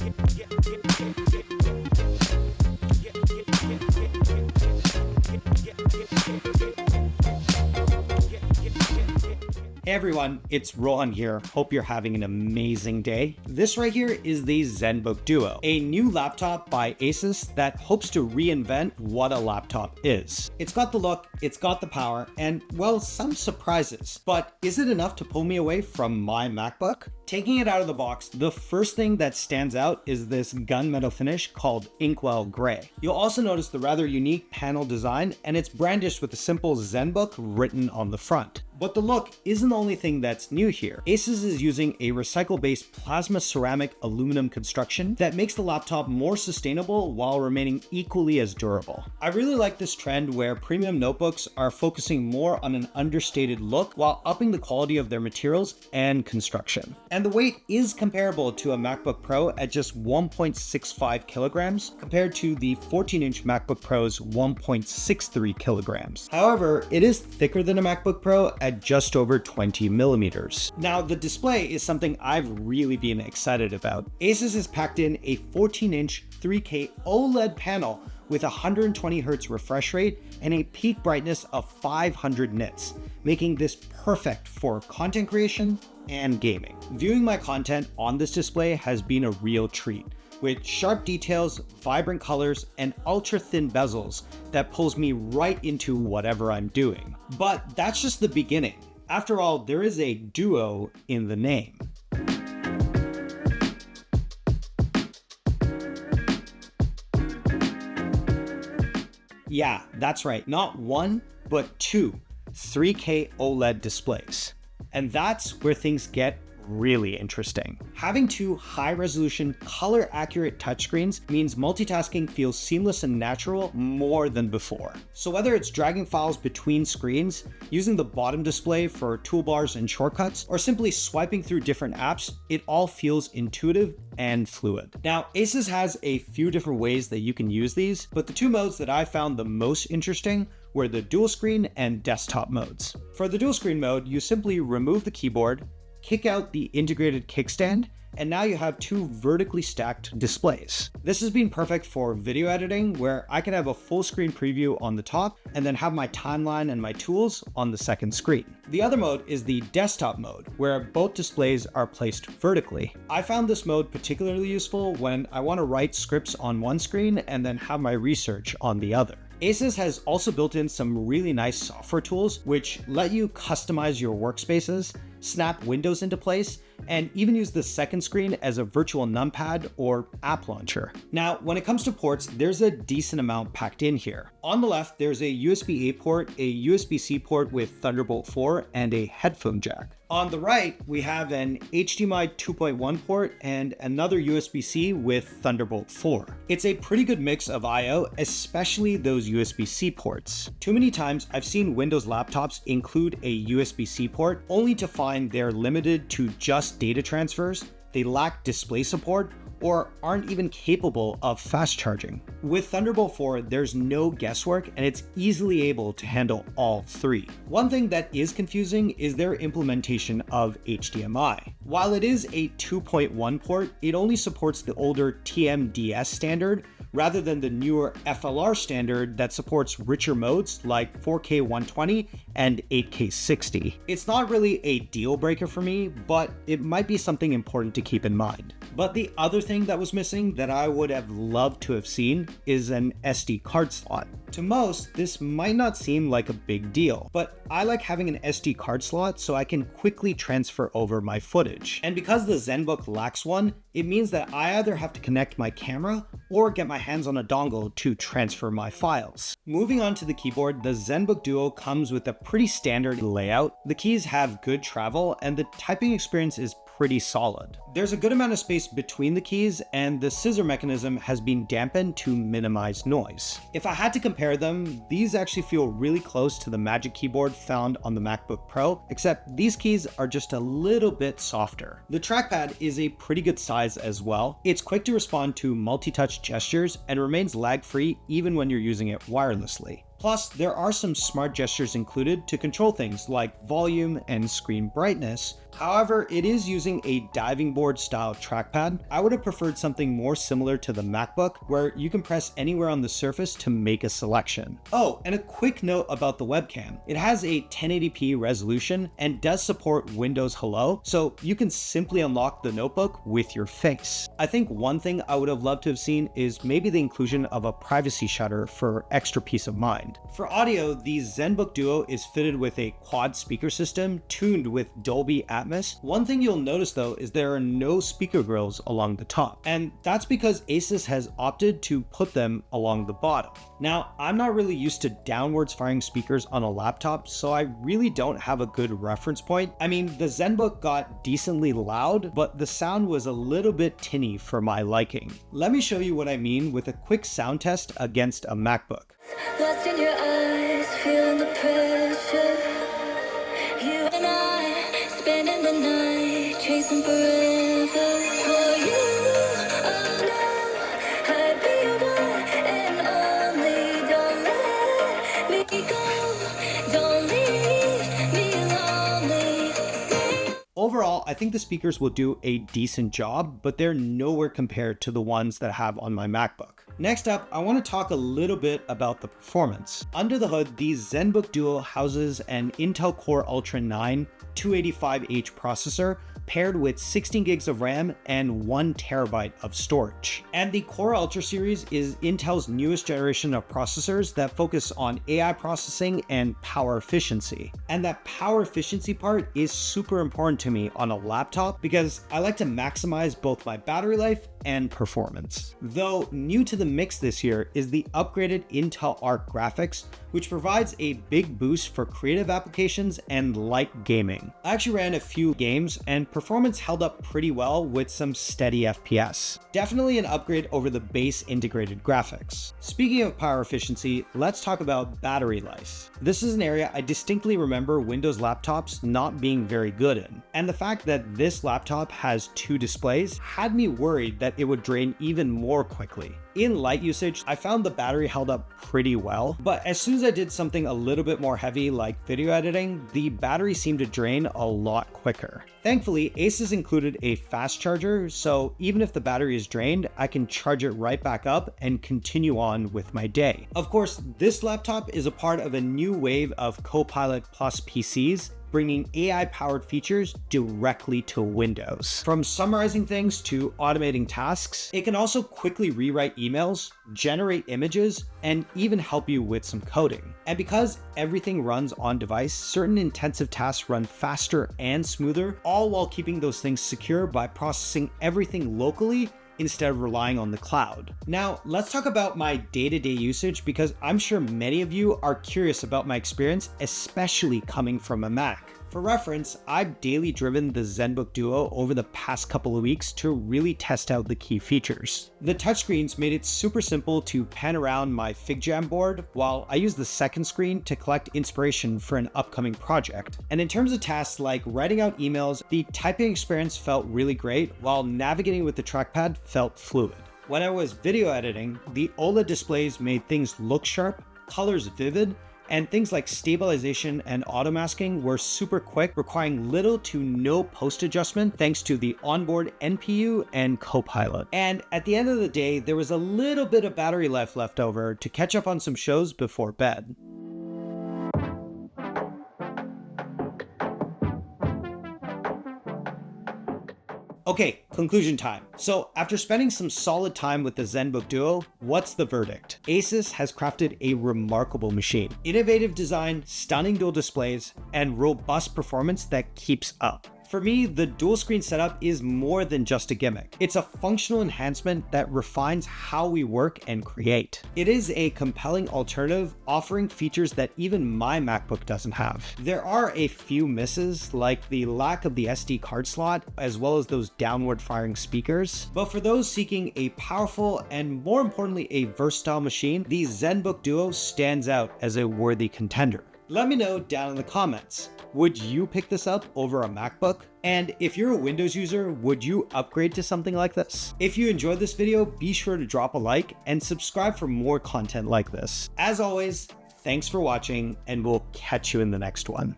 Hey everyone, it's Rohan here. Hope you're having an amazing day. This right here is the Zenbook Duo, a new laptop by ASUS that hopes to reinvent what a laptop is. It's got the look, it's got the power, and well, some surprises. But is it enough to pull me away from my MacBook? Taking it out of the box, the first thing that stands out is this gunmetal finish called Inkwell Gray. You'll also notice the rather unique panel design, and it's brandished with a simple Zenbook written on the front. But the look isn't the only thing that's new here. ASUS is using a recycle-based plasma ceramic aluminum construction that makes the laptop more sustainable while remaining equally as durable. I really like this trend where premium notebooks are focusing more on an understated look while upping the quality of their materials and construction. And the weight is comparable to a MacBook Pro at just 1.65 kilograms compared to the 14-inch MacBook Pro's 1.63 kilograms. However, it is thicker than a MacBook Pro at just over 20 millimeters. Now, the display is something I've really been excited about. ASUS has packed in a 14-inch 3K OLED panel with 120 Hz refresh rate and a peak brightness of 500 nits, making this perfect for content creation and gaming. Viewing my content on this display has been a real treat, with sharp details, vibrant colors, and ultra-thin bezels that pulls me right into whatever I'm doing. But that's just the beginning. After all, there is a Duo in the name. Yeah, that's right, not one, but two 3K OLED displays. And that's where things get really interesting. Having two high-resolution, color-accurate touchscreens means multitasking feels seamless and natural more than before. So whether it's dragging files between screens, using the bottom display for toolbars and shortcuts, or simply swiping through different apps, it all feels intuitive and fluid. Now, ASUS has a few different ways that you can use these, but the two modes that I found the most interesting were the dual screen and desktop modes. For the dual screen mode, you simply remove the keyboard, kick out the integrated kickstand, and now you have two vertically stacked displays. This has been perfect for video editing, where I can have a full screen preview on the top and then have my timeline and my tools on the second screen. The other mode is the desktop mode, where both displays are placed vertically. I found this mode particularly useful when I want to write scripts on one screen and then have my research on the other. ASUS has also built in some really nice software tools which let you customize your workspaces, snap windows into place, and even use the second screen as a virtual numpad or app launcher. Now, when it comes to ports, there's a decent amount packed in here. On the left, there's a USB-A port, a USB-C port with Thunderbolt 4, and a headphone jack. On the right, we have an HDMI 2.1 port and another USB-C with Thunderbolt 4. It's a pretty good mix of I/O, especially those USB-C ports. Too many times I've seen Windows laptops include a USB-C port only to find they're limited to just data transfers, they lack display support, or aren't even capable of fast charging. With Thunderbolt 4, there's no guesswork and it's easily able to handle all three. One thing that is confusing is their implementation of HDMI. While it is a 2.1 port, it only supports the older TMDS standard rather than the newer FLR standard that supports richer modes like 4K 120 and 8K 60. It's not really a deal breaker for me, but it might be something important to keep in mind. But the other thing that was missing that I would have loved to have seen is an SD card slot. To most, this might not seem like a big deal, but I like having an SD card slot so I can quickly transfer over my footage. And because the Zenbook lacks one, it means that I either have to connect my camera or get my hands on a dongle to transfer my files. Moving on to the keyboard, the Zenbook Duo comes with a pretty standard layout. The keys have good travel and the typing experience is pretty solid. There's a good amount of space between the keys and the scissor mechanism has been dampened to minimize noise. If I had to compare them, these actually feel really close to the Magic Keyboard found on the MacBook Pro, except these keys are just a little bit softer. The trackpad is a pretty good size as well. It's quick to respond to multi-touch gestures and remains lag-free even when you're using it wirelessly. Plus, there are some smart gestures included to control things like volume and screen brightness, However, it is using a diving board style trackpad. I would have preferred something more similar to the MacBook, where you can press anywhere on the surface to make a selection. Oh, and a quick note about the webcam. It has a 1080p resolution and does support Windows Hello, so you can simply unlock the notebook with your face. I think one thing I would have loved to have seen is maybe the inclusion of a privacy shutter for extra peace of mind. For audio, the Zenbook Duo is fitted with a quad speaker system tuned with Dolby Atmos. One thing you'll notice though is there are no speaker grills along the top, and that's because ASUS has opted to put them along the bottom. Now, I'm not really used to downwards firing speakers on a laptop, so I really don't have a good reference point. I mean, the Zenbook got decently loud, but the sound was a little bit tinny for my liking. Let me show you what I mean with a quick sound test against a MacBook. Lost in your eyes, feeling the pressure. You and I, spending the night, chasing forever. For you, oh no, I'd be your one and only. Don't let me go, don't leave me lonely. Overall, I think the speakers will do a decent job, but they're nowhere compared to the ones that I have on my MacBook. Next up, I want to talk a little bit about the performance. Under the hood, the Zenbook Duo houses an Intel Core Ultra 9 285H processor paired with 16 gigs of RAM and 1 terabyte of storage. And the Core Ultra series is Intel's newest generation of processors that focus on AI processing and power efficiency. And that power efficiency part is super important to me on a laptop because I like to maximize both my battery life and performance. Though new to the mix this year is the upgraded Intel Arc graphics, which provides a big boost for creative applications and light gaming. I actually ran a few games and performance held up pretty well with some steady FPS. Definitely an upgrade over the base integrated graphics. Speaking of power efficiency, let's talk about battery life. This is an area I distinctly remember Windows laptops not being very good in. And the fact that this laptop has 2 displays had me worried that it would drain even more quickly. In light usage, I found the battery held up pretty well, but as soon as I did something a little bit more heavy like video editing, the battery seemed to drain a lot quicker. Thankfully, ASUS included a fast charger, so even if the battery is drained, I can charge it right back up and continue on with my day. Of course, this laptop is a part of a new wave of Copilot Plus PCs, bringing AI-powered features directly to Windows. From summarizing things to automating tasks, it can also quickly rewrite emails, generate images, and even help you with some coding. And because everything runs on device, certain intensive tasks run faster and smoother, all while keeping those things secure by processing everything locally instead of relying on the cloud. Now, let's talk about my day-to-day usage because I'm sure many of you are curious about my experience, especially coming from a Mac. For reference, I've daily driven the Zenbook Duo over the past couple of weeks to really test out the key features. The touchscreens made it super simple to pan around my FigJam board, while I use the second screen to collect inspiration for an upcoming project. And in terms of tasks like writing out emails, the typing experience felt really great, while navigating with the trackpad felt fluid. When I was video editing, the OLED displays made things look sharp, colors vivid, and things like stabilization and auto masking were super quick, requiring little to no post adjustment thanks to the onboard NPU and Copilot. And at the end of the day, there was a little bit of battery life left over to catch up on some shows before bed. Okay, conclusion time. So after spending some solid time with the Zenbook Duo, what's the verdict? ASUS has crafted a remarkable machine. Innovative design, stunning dual displays, and robust performance that keeps up. For me, the dual screen setup is more than just a gimmick. It's a functional enhancement that refines how we work and create. It is a compelling alternative, offering features that even my MacBook doesn't have. There are a few misses, like the lack of the SD card slot, as well as those downward firing speakers. But for those seeking a powerful and more importantly, a versatile machine, the Zenbook Duo stands out as a worthy contender. Let me know down in the comments. Would you pick this up over a MacBook? And if you're a Windows user, would you upgrade to something like this? If you enjoyed this video, be sure to drop a like and subscribe for more content like this. As always, thanks for watching, and we'll catch you in the next one.